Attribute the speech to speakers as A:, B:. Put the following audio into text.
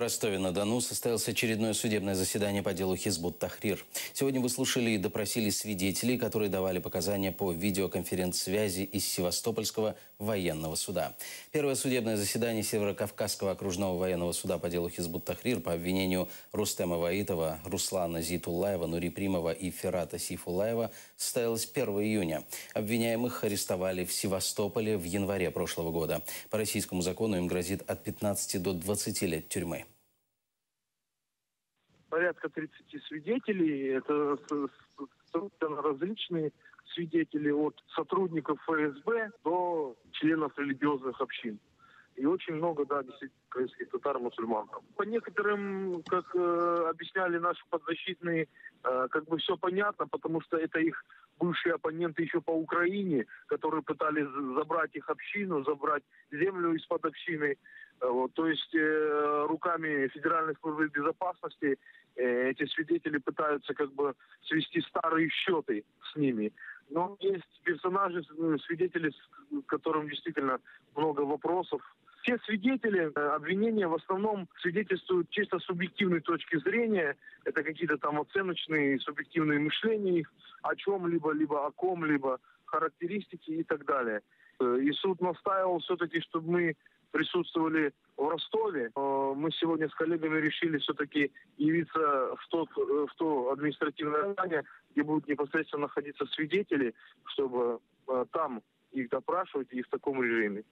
A: Ростове-на-Дону состоялось очередное судебное заседание по делу Хизбут-Тахрир. Сегодня выслушали и допросили свидетелей, которые давали показания по видеоконференц-связи из Севастопольского военного суда. Первое судебное заседание Северокавказского окружного военного суда по делу Хизбут-Тахрир по обвинению Рустема Ваитова, Руслана Зитуллаева, Нури Примова и Ферата Сейфуллаева состоялось 1 июня. Обвиняемых арестовали в Севастополе в январе прошлого года. По российскому закону им грозит от 15 до 20 лет тюрьмы.
B: Порядка 30 свидетелей. Это различные свидетели, от сотрудников ФСБ до членов религиозных общин. И очень много, да, действительно, крымских татар, мусульман. По некоторым, как объясняли наши подзащитные, как бы все понятно, потому что это их бывшие оппоненты еще по Украине, которые пытались забрать их общину, забрать землю из-под общины. Вот, то есть руками Федеральной службы безопасности эти свидетели пытаются как бы свести старые счеты с ними. Но есть персонажи, свидетели, с которым действительно много вопросов. Все свидетели обвинения в основном свидетельствуют чисто субъективной точки зрения. Это какие-то там оценочные, субъективные мышления их о чем-либо, либо о ком-либо, характеристики и так далее. И суд настаивал все-таки, чтобы мы присутствовали в Ростове. Мы сегодня с коллегами решили все-таки явиться в то административное здание, где будут непосредственно находиться свидетели, чтобы там их допрашивать и в таком режиме.